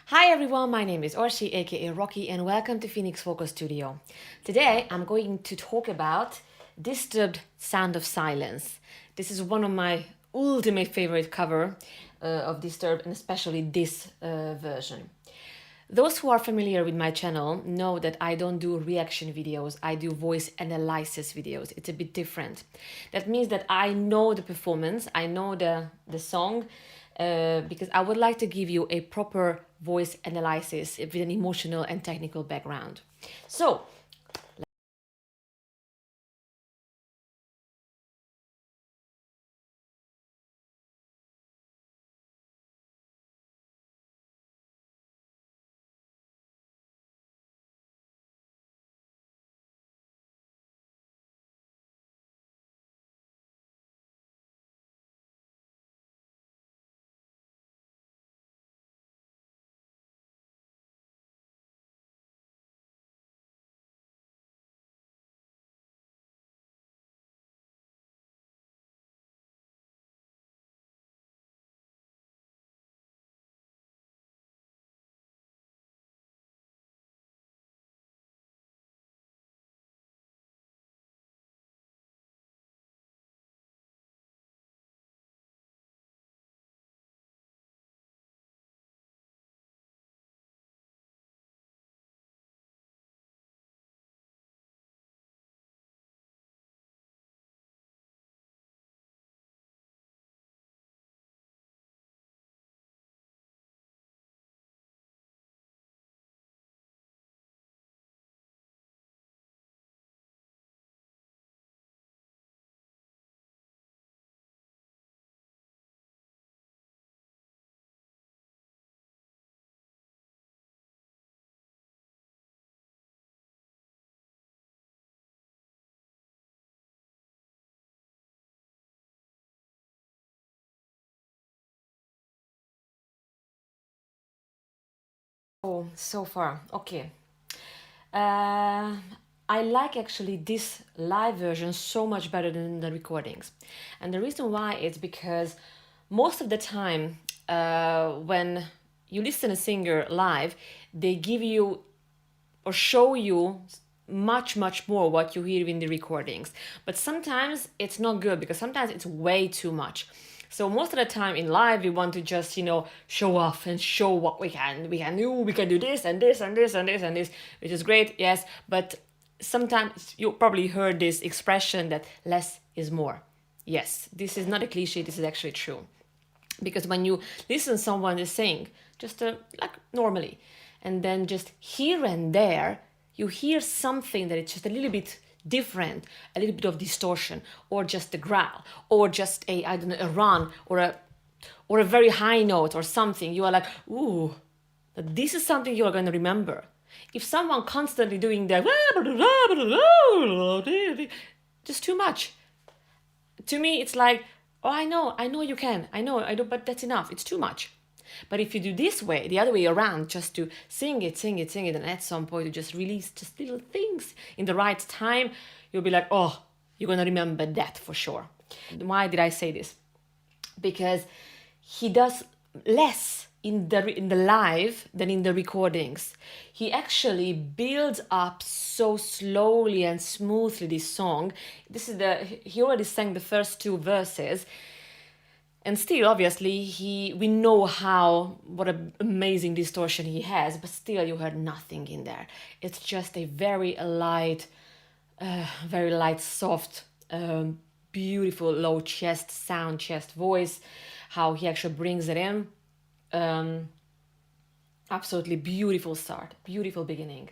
Hi everyone, my name is Orsi, aka Rocky, and welcome to Phoenix Vocal Studio. Today I'm going to talk about Disturbed Sound of Silence. This is one of my ultimate favorite cover of Disturbed, and especially this version. Those who are familiar with my channel know that I don't do reaction videos, I do voice analysis videos. It's a bit different. That means that I know the performance, I know the song, because I would like to give you a proper voice analysis with an emotional and technical background. So, so far, okay. Uh, I like actually this live version so much better than the recordings. And the reason why is because most of the time, when you listen a singer live, they give you or show you much more what you hear in the recordings, but sometimes it's not good because sometimes it's way too much. So most of the time in live we want to just show off and show what we can do this and this and this and this and this, which is great, yes, but sometimes you probably heard this expression that less is more. Yes, this is not a cliche, this is actually true, because when you listen someone is sing just like normally, and then just here and there you hear something that is just a little bit different, a little bit of distortion, or just a growl, or just a, I don't know, a run, or a very high note or something, you are like, ooh, this is something you are going to remember. If someone constantly doing that, just too much. To me it's like, oh, I know you can, I know, but that's enough, it's too much. But if you do this way, the other way around, just to sing it, and at some point you just release just little things in the right time, you'll be like, oh, you're gonna remember that for sure. Why did I say this? Because he does less in the live than in the recordings. He actually builds up so slowly and smoothly this song. This is the he already sang the first two verses, and still obviously we know how what an amazing distortion he has, but still you heard nothing in there. It's just a very light, soft, beautiful low chest sound, chest voice, how he actually brings it in. um, Absolutely beautiful start, beautiful beginning.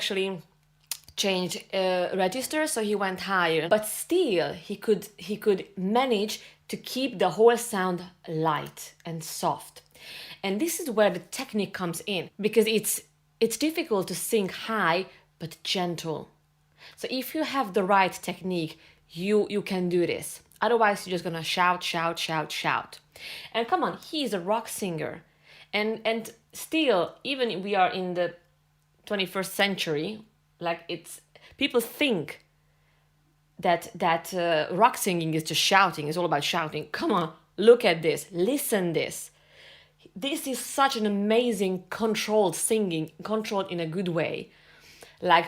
actually change register, so he went higher, but still he could manage to keep the whole sound light and soft. And this is where the technique comes in, because it's difficult to sing high but gentle. So if you have the right technique, you can do this. Otherwise you're just gonna shout, shout, shout, shout. And come on, he's a rock singer, and still, even we are in the 21st century, like it's people think that rock singing is just shouting, it's all about shouting. Come on, look at this, listen this. This is such an amazing controlled singing, controlled in a good way. Like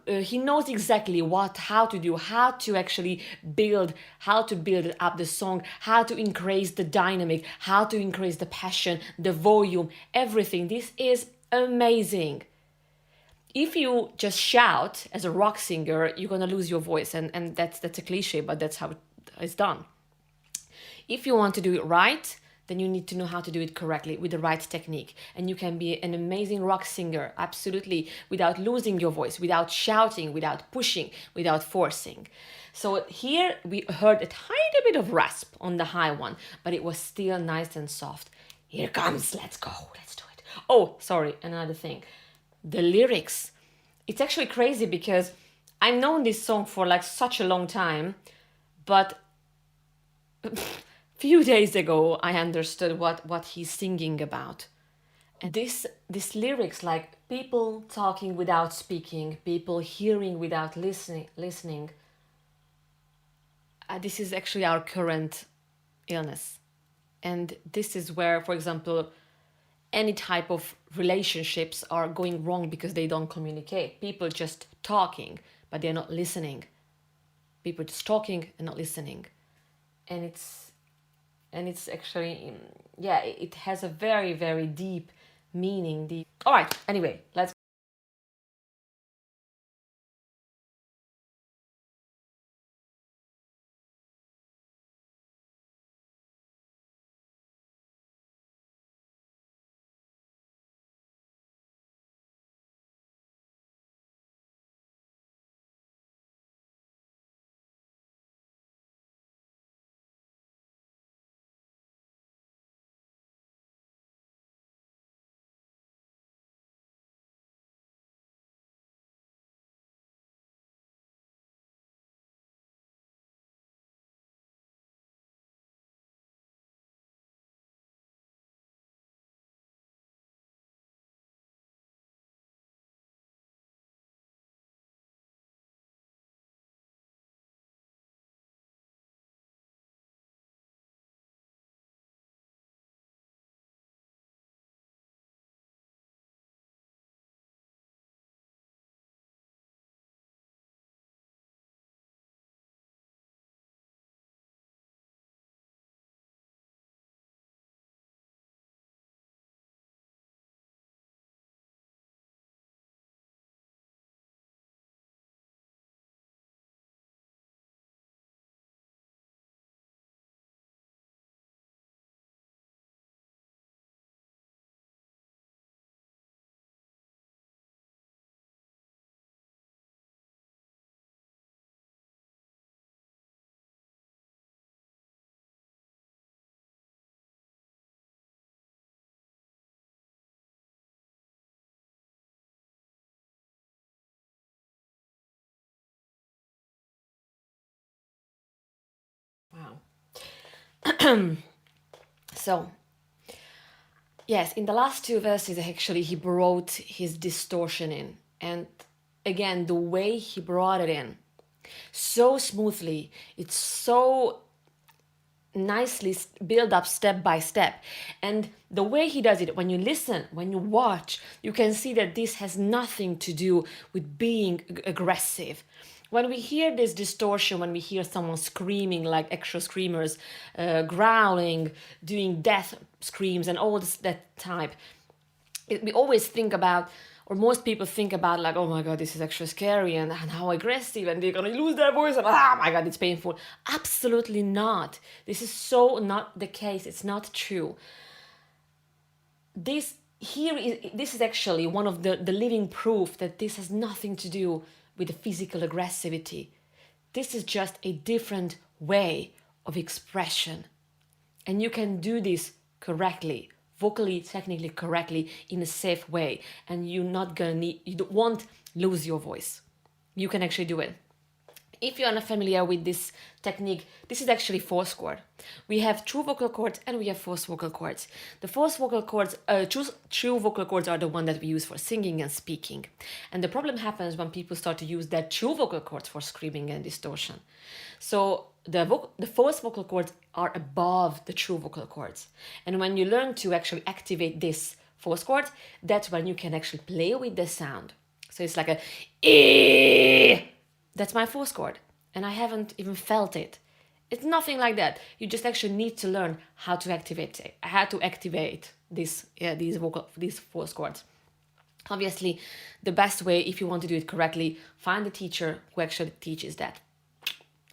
he knows exactly how to do, how to actually build up the song, how to increase the dynamic, how to increase the passion, the volume, everything. This is amazing. If you just shout as a rock singer, you're gonna lose your voice, and that's a cliche, but that's how it's done. If you want to do it right, then you need to know how to do it correctly with the right technique. And you can be an amazing rock singer, absolutely, without losing your voice, without shouting, without pushing, without forcing. So here we heard a tiny bit of rasp on the high one, but it was still nice and soft. Here comes, let's go, let's do it. Oh, sorry, another thing. The lyrics. It's actually crazy because I've known this song for like such a long time, but few days ago I understood what he's singing about. And this lyrics, like people talking without speaking, people hearing without listening. This is actually our current illness. And this is where, for example, any type of relationships are going wrong because they don't communicate. People just talking, but they're not listening. People just talking and not listening. And it's actually, yeah, it has a very, very deep meaning. All right, anyway, let's. Wow. So, yes, in the last two verses, actually, he brought his distortion in. And again, the way he brought it in so smoothly, it's so nicely built up step by step. And the way he does it, when you listen, when you watch, you can see that this has nothing to do with being aggressive. When we hear this distortion, when we hear someone screaming like extra screamers, growling, doing death screams and all this, that type, we always think about, or most people think about, like, oh my God, this is extra scary and how aggressive, and they're gonna lose their voice, and oh my God, it's painful. Absolutely not. This is so not the case. It's not true. This, this is actually one of the living proof that this has nothing to do with the physical aggressivity. This is just a different way of expression. And you can do this correctly, vocally, technically correctly, in a safe way. And you won't lose your voice. You can actually do it. If you're not familiar with this technique, this is actually force chord. We have true vocal cords and we have forced vocal cords. The forced vocal cords, true vocal cords are the one that we use for singing and speaking. And the problem happens when people start to use their true vocal cords for screaming and distortion. So the forced vocal cords are above the true vocal cords. And when you learn to actually activate this forced chord, that's when you can actually play with the sound. So it's like a eh. That's my force chord, and I haven't even felt it. It's nothing like that. You just actually need to learn how to activate these force chords. Obviously, the best way, if you want to do it correctly, find a teacher who actually teaches that.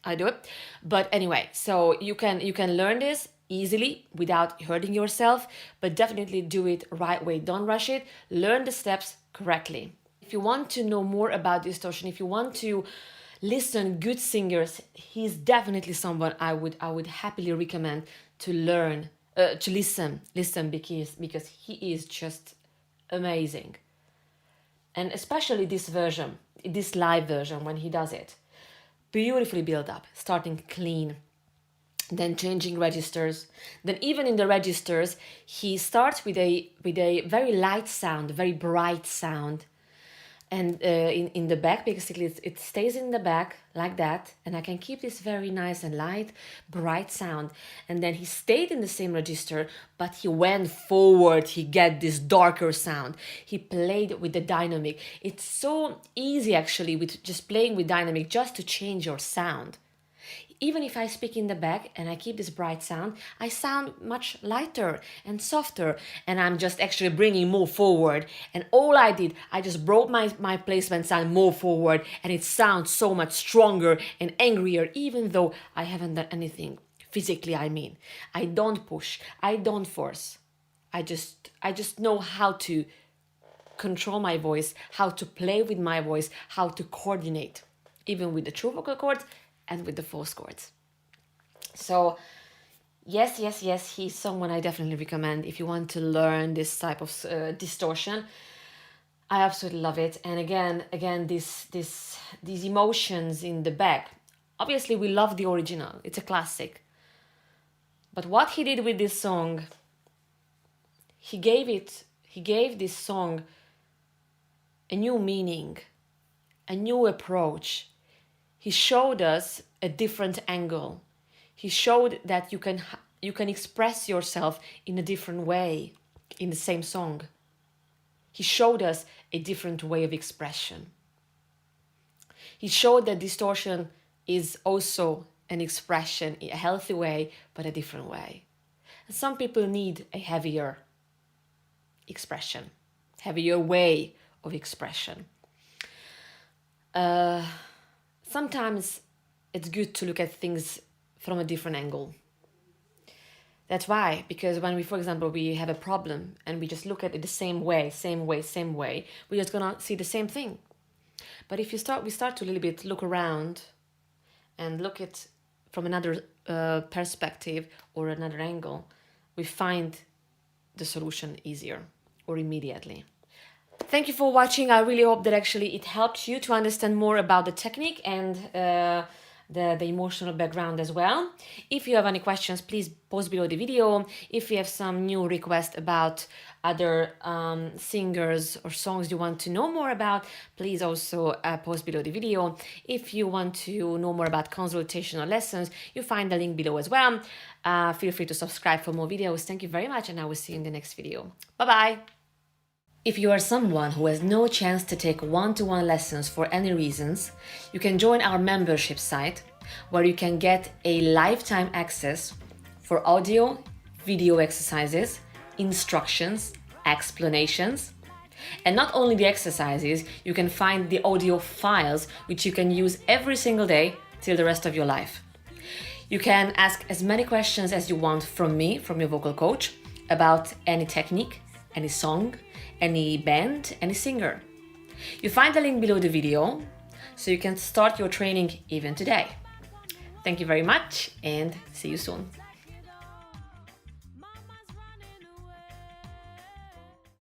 I do it, but anyway, so you can learn this easily without hurting yourself, but definitely do it right way. Don't rush it. Learn the steps correctly. If you want to know more about distortion, if you want to listen good singers, he's definitely someone I would happily recommend to learn, to listen because he is just amazing. And especially this version, this live version, when he does it, beautifully built up, starting clean, then changing registers. Then even in the registers, he starts with a very light sound, very bright sound. And in the back, basically, it stays in the back like that. And I can keep this very nice and light, bright sound. And then he stayed in the same register, but he went forward. He get this darker sound. He played with the dynamic. It's so easy, actually, with just playing with dynamic, just to change your sound. Even if I speak in the back and I keep this bright sound, I sound much lighter and softer, and I'm just actually bringing more forward. And all I did, I just brought my placement sound more forward, and it sounds so much stronger and angrier, even though I haven't done anything physically. I mean, I don't push, I don't force. I just know how to control my voice, how to play with my voice, how to coordinate, even with the true vocal cords and with the force chords. So yes, he's someone I definitely recommend if you want to learn this type of distortion. I absolutely love it. And again, these emotions in the back. Obviously, we love the original. It's a classic. But what he did with this song, he gave this song a new meaning, a new approach. He showed us a different angle. He showed that you can express yourself in a different way in the same song. He showed us a different way of expression. He showed that distortion is also an expression in a healthy way, but a different way. And some people need a heavier expression, heavier way of expression. Sometimes it's good to look at things from a different angle. That's why, because when for example, we have a problem and we just look at it the same way, we're just gonna see the same thing. But if we start to a little bit look around and look at from another perspective or another angle, we find the solution easier or immediately. Thank you for watching. I really hope that actually it helped you to understand more about the technique and the emotional background as well. If you have any questions, please post below the video. If you have some new requests about other singers or songs you want to know more about, please also post below the video. If you want to know more about consultation or lessons, you find the link below as well. Feel free to subscribe for more videos. Thank you very much, and I will see you in the next video. Bye-bye. If you are someone who has no chance to take one-to-one lessons for any reasons, you can join our membership site where you can get a lifetime access for audio, video exercises, instructions, explanations. And not only the exercises, you can find the audio files which you can use every single day till the rest of your life. You can ask as many questions as you want from me, from your vocal coach, about any technique, any song, any band, any singer. You find the link below the video so you can start your training even today. Thank you very much and see you soon.